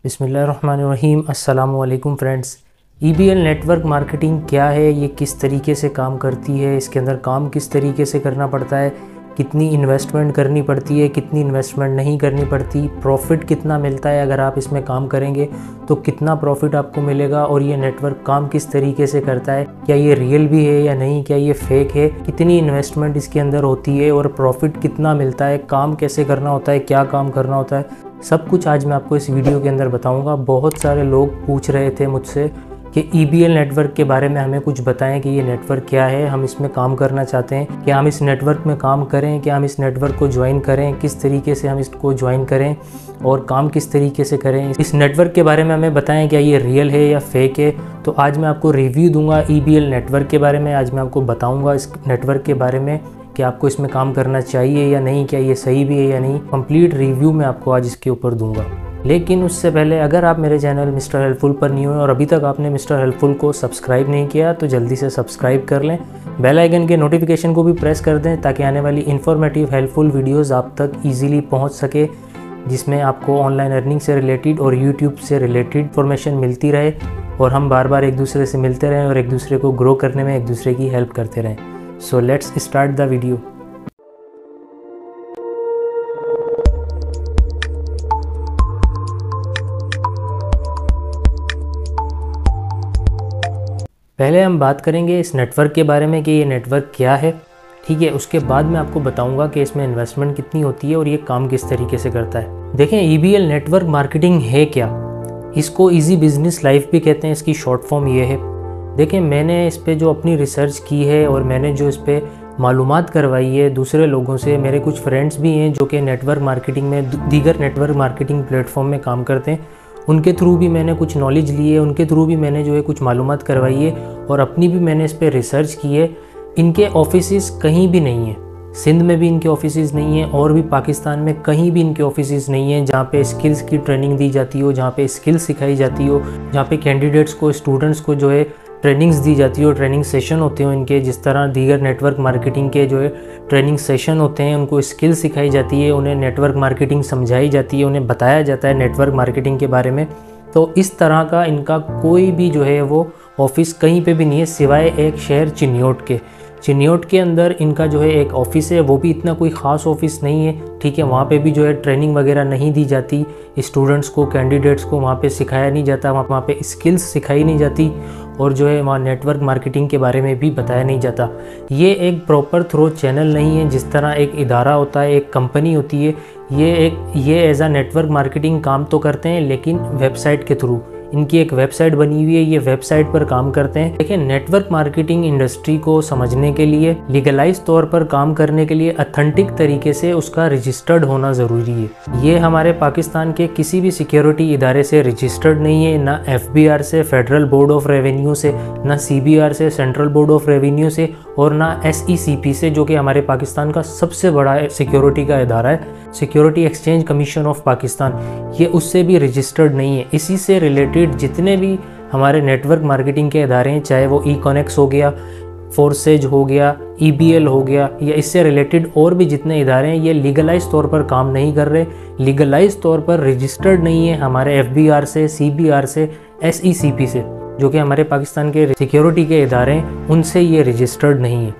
बिस्मिल्लाहिर्रहमानिर्रहीम। अस्सलामु अलैकुम फ्रेंड्स। EBL नेटवर्क मार्केटिंग क्या है, ये किस तरीके से काम करती है, इसके अंदर काम किस तरीके से करना पड़ता है, कितनी इन्वेस्टमेंट करनी पड़ती है, कितनी इन्वेस्टमेंट नहीं करनी पड़ती, प्रॉफिट कितना मिलता है अगर आप इसमें काम करेंगे तो कितना प्रॉफिट आपको मिलेगा, और ये नेटवर्क काम किस तरीके से करता है, क्या ये रियल भी है या नहीं, क्या ये फेक है, कितनी इन्वेस्टमेंट इसके अंदर होती है और प्रॉफिट कितना मिलता है, काम कैसे करना होता है, क्या काम करना होता है, सब कुछ आज मैं आपको इस वीडियो के अंदर बताऊंगा। बहुत सारे लोग पूछ रहे थे मुझसे कि EBL नेटवर्क के बारे में हमें कुछ बताएं कि ये नेटवर्क क्या है, हम इसमें काम करना चाहते हैं, क्या हम इस नेटवर्क में काम करें, क्या हम इस नेटवर्क को ज्वाइन करें, किस तरीके से हम इसको ज्वाइन करें और काम किस तरीके से करें। इस नेटवर्क के बारे में हमें बताएं क्या ये रियल है या फेक है। तो आज मैं आपको रिव्यू दूंगा EBL नेटवर्क के बारे में। आज मैं आपको बताऊँगा इस नेटवर्क के बारे में कि आपको इसमें काम करना चाहिए या नहीं, क्या ये सही भी है या नहीं। कंप्लीट रिव्यू मैं आपको आज इसके ऊपर दूंगा। लेकिन उससे पहले अगर आप मेरे चैनल मिस्टर हेल्पफुल पर न्यू हैं और अभी तक आपने मिस्टर हेल्पफुल को सब्सक्राइब नहीं किया तो जल्दी से सब्सक्राइब कर लें। बेल आइकन के नोटिफिकेशन को भी प्रेस कर दें ताकि आने वाली इन्फॉर्मेटिव हेल्पफुल वीडियोज़ आप तक ईजिली पहुँच सके, जिसमें आपको ऑनलाइन अर्निंग से रिलेटेड और यूट्यूब से रिलेटेड इन्फॉर्मेशन मिलती रहे और हम बार बार एक दूसरे से मिलते रहें और एक दूसरे को ग्रो करने में एक दूसरे की हेल्प करते रहें। So let's start the video। पहले हम बात करेंगे इस नेटवर्क के बारे में कि ये नेटवर्क क्या है, ठीक है। उसके बाद मैं आपको बताऊंगा कि इसमें इन्वेस्टमेंट कितनी होती है और ये काम किस तरीके से करता है। देखें, EBL नेटवर्क मार्केटिंग है क्या। इसको इजी बिजनेस लाइफ भी कहते हैं, इसकी शॉर्ट फॉर्म ये है। देखें, मैंने इस पे जो अपनी रिसर्च की है और मैंने जो इस पे मालूमात करवाई है दूसरे लोगों से, मेरे कुछ फ्रेंड्स भी हैं जो कि नेटवर्क मार्केटिंग में दीगर नेटवर्क मार्केटिंग प्लेटफॉर्म में काम करते हैं, उनके थ्रू भी मैंने कुछ नॉलेज ली है, उनके थ्रू भी मैंने जो है कुछ मालूमात करवाई है और अपनी भी मैंने इस पर रिसर्च की है। इनके ऑफिसेस कहीं भी नहीं है, सिंध में भी इनके ऑफिसेस नहीं है और भी पाकिस्तान में कहीं भी इनके ऑफिसेस नहीं है जहाँ पे स्किल्स की ट्रेनिंग दी जाती हो, जहाँ पे स्किल्स सिखाई जाती हो, जहाँ पे कैंडिडेट्स को, स्टूडेंट्स को जो है ट्रेनिंग्स दी जाती हो, ट्रेनिंग सेशन होते हो इनके, जिस तरह दीगर नेटवर्क मार्केटिंग के जो है ट्रेनिंग सेशन होते हैं, उनको स्किल सिखाई जाती है, उन्हें नेटवर्क मार्केटिंग समझाई जाती है, उन्हें बताया जाता है नेटवर्क मार्केटिंग के बारे में। तो इस तरह का इनका कोई भी जो है वो ऑफिस कहीं पे भी नहीं है सिवाय एक शहर चिन्योट के। चिन्योट के अंदर इनका जो है एक ऑफिस है, वो भी इतना कोई ख़ास ऑफिस नहीं है, ठीक है। वहाँ पे भी जो है ट्रेनिंग वगैरह नहीं दी जाती स्टूडेंट्स को, कैंडिडेट्स को वहाँ पे सिखाया नहीं जाता, वहाँ पे स्किल्स सिखाई नहीं जाती और जो है वहाँ नेटवर्क मार्केटिंग के बारे में भी बताया नहीं जाता। ये एक प्रॉपर थ्रो चैनल नहीं है, जिस तरह एक इदारा होता है, एक कंपनी होती है, ये एज आ नेटवर्क मार्केटिंग काम तो करते हैं लेकिन वेबसाइट के थ्रू। इनकी एक वेबसाइट बनी हुई है, ये वेबसाइट पर काम करते हैं। देखिए, नेटवर्क मार्केटिंग इंडस्ट्री को समझने के लिए, लीगलाइज तौर पर काम करने के लिए ऑथेंटिक तरीके से उसका रजिस्टर्ड होना ज़रूरी है। ये हमारे पाकिस्तान के किसी भी सिक्योरिटी इदारे से रजिस्टर्ड नहीं है, ना FBR से, फेडरल बोर्ड ऑफ रेवेन्यू से, ना CBR से, सेंट्रल बोर्ड ऑफ रेवेन्यू से, और ना SECP से, जो कि हमारे पाकिस्तान का सबसे बड़ा सिक्योरिटी का इदारा है, security exchange commission of Pakistan. ये उससे भी रजिस्टर्ड नहीं है। इसी से रिलेटेड जितने भी हमारे नेटवर्क मार्केटिंग के इदारे हैं, चाहे वो Econex हो गया, फोर्सेज हो गया, EBL हो गया, या इससे रिलेटेड और भी जितने इदारे हैं, ये लीगलाइज तौर पर काम नहीं कर रहे, लीगलाइज तौर पर रजिस्टर्ड नहीं है हमारे FBR से, CBR से, SECP से, जो कि हमारे पाकिस्तान के सिक्योरिटी के इदारे हैं, उनसे ये रजिस्टर्ड नहीं है।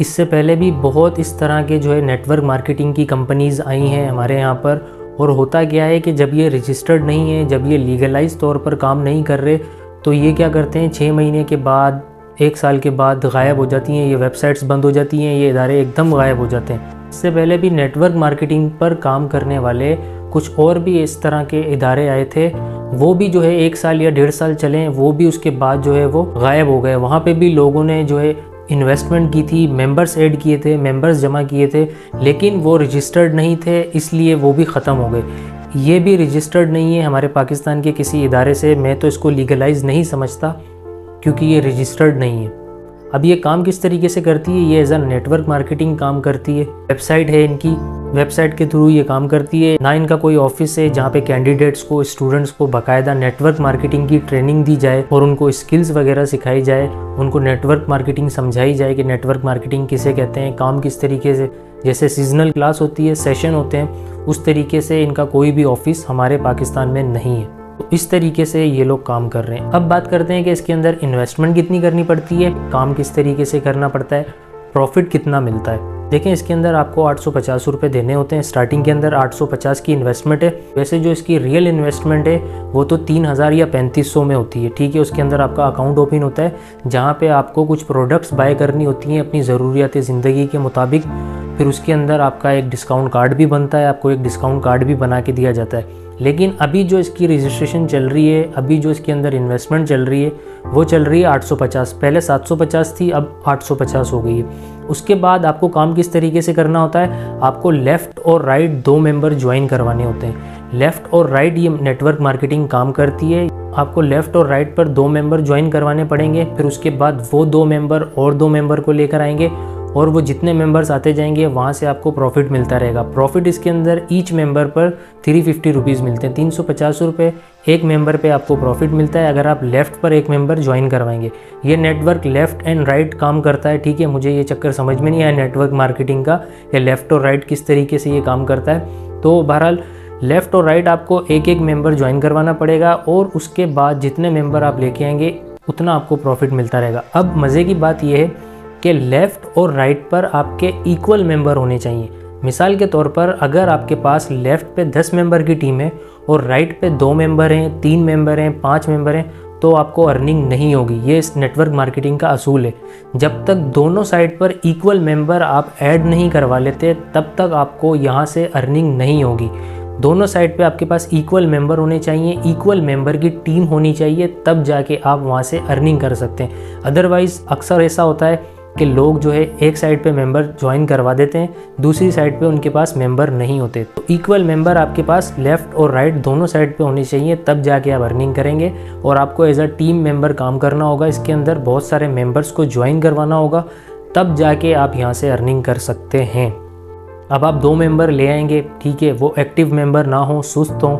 इससे पहले भी बहुत इस तरह के जो है नेटवर्क मार्केटिंग की कंपनीज़ आई हैं हमारे यहाँ पर, और होता क्या है कि जब ये रजिस्टर्ड नहीं है, जब ये लीगलाइज तौर पर काम नहीं कर रहे, तो ये क्या करते हैं, 6 महीने के बाद, 1 साल के बाद गायब हो जाती हैं, ये वेबसाइट्स बंद हो जाती हैं, ये इदारे एकदम गायब हो जाते हैं। इससे पहले भी नेटवर्क मार्केटिंग पर काम करने वाले कुछ और भी इस तरह के इदारे आए थे, वो भी जो है 1 साल या 1.5 साल चले, वो भी उसके बाद जो है वो गायब हो गए। वहाँ पे भी लोगों ने जो है इन्वेस्टमेंट की थी, मेंबर्स ऐड किए थे, मेंबर्स जमा किए थे, लेकिन वो रजिस्टर्ड नहीं थे, इसलिए वो भी ख़त्म हो गए। ये भी रजिस्टर्ड नहीं है हमारे पाकिस्तान के किसी इदारे से। मैं तो इसको लीगलाइज नहीं समझता क्योंकि ये रजिस्टर्ड नहीं है। अब ये काम किस तरीके से करती है, ये एज अ नेटवर्क मार्केटिंग काम करती है। वेबसाइट है इनकी, वेबसाइट के थ्रू ये काम करती है। ना इनका कोई ऑफिस है जहाँ पे कैंडिडेट्स को, स्टूडेंट्स को बाकायदा नेटवर्क मार्केटिंग की ट्रेनिंग दी जाए और उनको स्किल्स वगैरह सिखाई जाए, उनको नेटवर्क मार्केटिंग समझाई जाए कि नेटवर्क मार्केटिंग किसे कहते हैं, काम किस तरीके से, जैसे सीजनल क्लास होती है, सेशन होते हैं, उस तरीके से इनका कोई भी ऑफिस हमारे पाकिस्तान में नहीं है। तो इस तरीके से ये लोग काम कर रहे हैं। अब बात करते हैं कि इसके अंदर इन्वेस्टमेंट कितनी करनी पड़ती है, काम किस तरीके से करना पड़ता है, प्रॉफिट कितना मिलता है। देखें, इसके अंदर आपको 850 रुपये देने होते हैं स्टार्टिंग के अंदर। 850 की इन्वेस्टमेंट है। वैसे जो इसकी रियल इन्वेस्टमेंट है वो तो 3000 या 3500 में होती है, ठीक है। उसके अंदर आपका अकाउंट ओपन होता है जहाँ पे आपको कुछ प्रोडक्ट्स बाय करनी होती हैं अपनी ज़रूरियात ज़िंदगी के मुताबिक। फिर उसके अंदर आपका एक डिस्काउंट कार्ड भी बनता है, आपको एक डिस्काउंट कार्ड भी बना के दिया जाता है। लेकिन अभी जो इसकी रजिस्ट्रेशन चल रही है, अभी जो इसके अंदर इन्वेस्टमेंट चल रही है वो चल रही है 850। पहले 750 थी, अब 850 हो गई है। उसके बाद आपको काम किस तरीके से करना होता है, आपको लेफ़्ट और राइट 2 मेंबर ज्वाइन करवाने होते हैं। लेफ़्ट और राइट ये नेटवर्क मार्केटिंग काम करती है। आपको लेफ़्ट और राइट पर 2 मेंबर ज्वाइन करवाने पड़ेंगे। फिर उसके बाद वो 2 मेंबर और 2 मेंबर को लेकर आएंगे और वो जितने मेंबर्स आते जाएंगे वहाँ से आपको प्रॉफिट मिलता रहेगा। प्रॉफिट इसके अंदर ईच मेंबर पर 350 रुपीज़ मिलते हैं। 350 रुपये एक मेंबर पे आपको प्रॉफिट मिलता है अगर आप लेफ़्ट पर एक मेंबर ज्वाइन करवाएंगे। ये नेटवर्क लेफ़्ट एंड राइट काम करता है, ठीक है। मुझे ये चक्कर समझ में नहीं आया नेटवर्क मार्केटिंग का, या लेफ़्ट और राइट किस तरीके से ये काम करता है। तो बहरहाल लेफ़्ट और राइट आपको एक एक मेंबर ज्वाइन करवाना पड़ेगा और उसके बाद जितने मेंबर आप लेके आएंगे उतना आपको प्रॉफिट मिलता रहेगा। अब मज़े की बात यह है कि लेफ़्ट और राइट पर आपके इक्वल मेंबर होने चाहिए। मिसाल के तौर पर अगर आपके पास लेफ़्ट पे 10 मेंबर की टीम है और राइट पे 2 मेंबर हैं, 3 मेंबर हैं, 5 मेंबर हैं, तो आपको अर्निंग नहीं होगी। ये इस नेटवर्क मार्केटिंग का असूल है। जब तक दोनों साइड पर इक्वल मेंबर आप ऐड नहीं करवा लेते तब तक आपको यहाँ से अर्निंग नहीं होगी। दोनों साइड पे आपके पास इक्वल मेंबर होने चाहिए, इक्वल मेंबर की टीम होनी चाहिए, तब जाके आप वहाँ से अर्निंग कर सकते हैं। अदरवाइज़ अक्सर ऐसा होता है कि लोग जो है एक साइड पे मेंबर ज्वाइन करवा देते हैं, दूसरी साइड पे उनके पास मेंबर नहीं होते। तो इक्वल मेंबर आपके पास लेफ़्ट और राइट दोनों साइड पे होने चाहिए, तब जाके आप अर्निंग करेंगे। और आपको एज अ टीम मेंबर काम करना होगा, इसके अंदर बहुत सारे मेंबर्स को ज्वाइन करवाना होगा, तब जाके आप यहाँ से अर्निंग कर सकते हैं। अब आप 2 मेंबर ले आएंगे, ठीक है, वो एक्टिव मेंबर ना हो, सुस्त हो,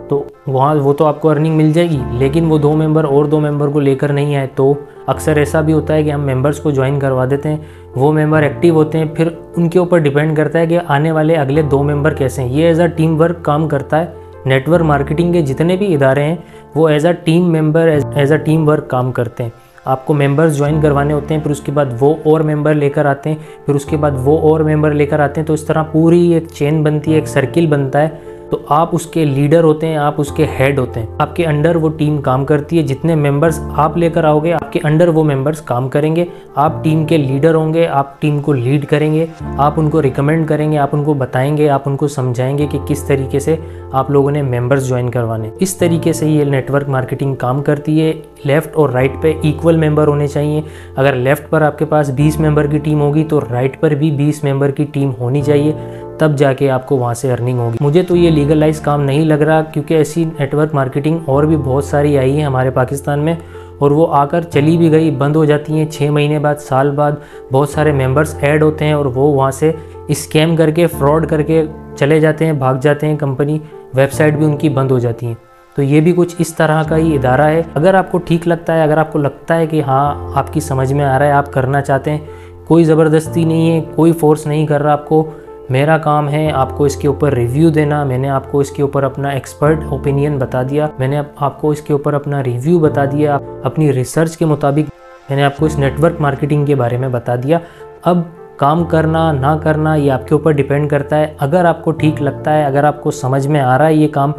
तो वहाँ वो तो आपको अर्निंग मिल जाएगी। लेकिन वो 2 मेंबर और 2 मेंबर को लेकर नहीं आए तो अक्सर ऐसा भी होता है कि हम मेंबर्स को ज्वाइन करवा देते हैं, वो मेंबर एक्टिव होते हैं, फिर उनके ऊपर डिपेंड करता है कि आने वाले अगले 2 मेंबर कैसे हैं। ये एज अ टीम वर्क काम करता है। नेटवर्क मार्केटिंग के जितने भी इदारे हैं वो as a team member, as a team work काम करते हैं। आपको मेंबर्स ज्वाइन करवाने होते हैं, फिर उसके बाद वो और मेंबर लेकर आते हैं, फिर उसके बाद वो और मेंबर लेकर आते हैं। तो इस तरह पूरी एक चेन बनती है, एक सर्किल बनता है। तो आप उसके लीडर होते हैं, आप उसके हेड होते हैं, आपके अंडर वो टीम काम करती है। जितने मेंबर्स आप लेकर आओगे आपके अंडर वो मेंबर्स काम करेंगे। आप टीम के लीडर होंगे, आप टीम को लीड करेंगे, आप उनको रिकमेंड करेंगे, आप उनको बताएंगे, आप उनको समझाएंगे कि किस तरीके से आप लोगों ने मेंबर्स ज्वाइन करवाने। इस तरीके से ये नेटवर्क मार्केटिंग काम करती है। लेफ़्ट और राइट पे इक्वल मेंबर होने चाहिए। अगर लेफ़्ट पर आपके पास 20 मेंबर की टीम होगी तो राइट पर भी 20 मेंबर की टीम होनी चाहिए, तब जाके आपको वहाँ से अर्निंग होगी। मुझे तो ये लीगलाइज काम नहीं लग रहा, क्योंकि ऐसी नेटवर्क मार्केटिंग और भी बहुत सारी आई है हमारे पाकिस्तान में, और वो आकर चली भी गई, बंद हो जाती हैं 6 महीने बाद, साल बाद। बहुत सारे मेंबर्स ऐड होते हैं और वो वहाँ से स्कैम करके, फ्रॉड करके चले जाते हैं, भाग जाते हैं। कंपनी वेबसाइट भी उनकी बंद हो जाती हैं। तो ये भी कुछ इस तरह का ही इदारा है। अगर आपको ठीक लगता है, अगर आपको लगता है कि हाँ आपकी समझ में आ रहा है, आप करना चाहते हैं, कोई ज़बरदस्ती नहीं है, कोई फोर्स नहीं कर रहा आपको। मेरा काम है आपको इसके ऊपर रिव्यू देना। मैंने आपको इसके ऊपर अपना एक्सपर्ट ओपिनियन बता दिया, मैंने आपको इसके ऊपर अपना रिव्यू बता दिया, अपनी रिसर्च के मुताबिक मैंने आपको इस नेटवर्क मार्केटिंग के बारे में बता दिया। अब काम करना ना करना ये आपके ऊपर डिपेंड करता है। अगर आपको ठीक लगता है, अगर आपको समझ में आ रहा है ये काम,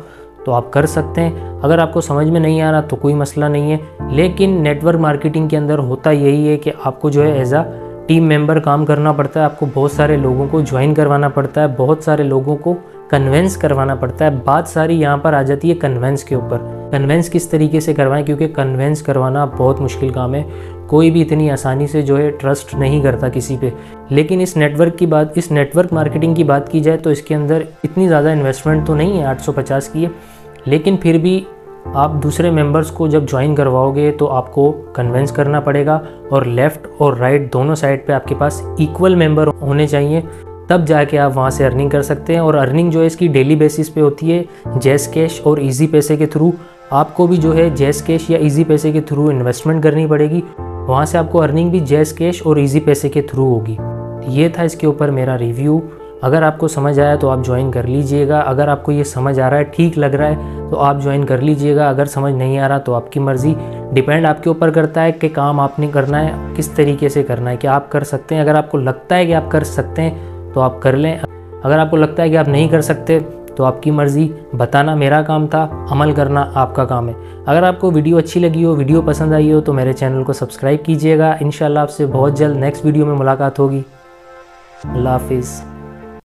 तो आप कर सकते हैं। अगर आपको समझ में नहीं आ रहा तो कोई मसला नहीं है। लेकिन नेटवर्क मार्केटिंग के अंदर होता यही है कि आपको जो है एज अ टीम मेंबर काम करना पड़ता है। आपको बहुत सारे लोगों को ज्वाइन करवाना पड़ता है, बहुत सारे लोगों को कन्वेंस करवाना पड़ता है। बात सारी यहाँ पर आ जाती है कन्वेंस के ऊपर। कन्वेंस किस तरीके से करवाएं, क्योंकि कन्वेंस करवाना बहुत मुश्किल काम है। कोई भी इतनी आसानी से जो है ट्रस्ट नहीं करता किसी पे। लेकिन इस नेटवर्क मार्केटिंग की बात की जाए तो इसके अंदर इतनी ज़्यादा इन्वेस्टमेंट तो नहीं है, 850 की है। लेकिन फिर भी आप दूसरे मेंबर्स को जब ज्वाइन करवाओगे तो आपको कन्वेंस करना पड़ेगा, और लेफ़्ट और राइट दोनों साइड पे आपके पास इक्वल मेंबर होने चाहिए, तब जाके आप वहाँ से अर्निंग कर सकते हैं। और अर्निंग जो है इसकी डेली बेसिस पे होती है, जैज़ कैश और इजी पैसे के थ्रू। आपको भी जो है जैज़ कैश या इजी पैसे के थ्रू इन्वेस्टमेंट करनी पड़ेगी, वहाँ से आपको अर्निंग भी जैज़ कैश और इजी पैसे के थ्रू होगी। ये था इसके ऊपर मेरा रिव्यू। अगर आपको समझ आया तो आप ज्वाइन कर लीजिएगा। अगर आपको ये समझ आ रहा है, ठीक लग रहा है, तो आप ज्वाइन कर लीजिएगा। अगर समझ नहीं आ रहा तो आपकी मर्ज़ी, डिपेंड आपके ऊपर करता है कि काम आपने करना है किस तरीके से करना है, कि आप कर सकते हैं। अगर आपको लगता है कि आप कर सकते हैं तो आप कर लें, अगर आपको लगता है कि आप नहीं कर सकते तो आपकी मर्ज़ी। बताना मेरा काम था, अमल करना आपका काम है। अगर आपको वीडियो अच्छी लगी हो, वीडियो पसंद आई हो तो मेरे चैनल को सब्सक्राइब कीजिएगा। इंशाल्लाह आपसे बहुत जल्द नेक्स्ट वीडियो में मुलाकात होगी। अल्लाह हाफिज़।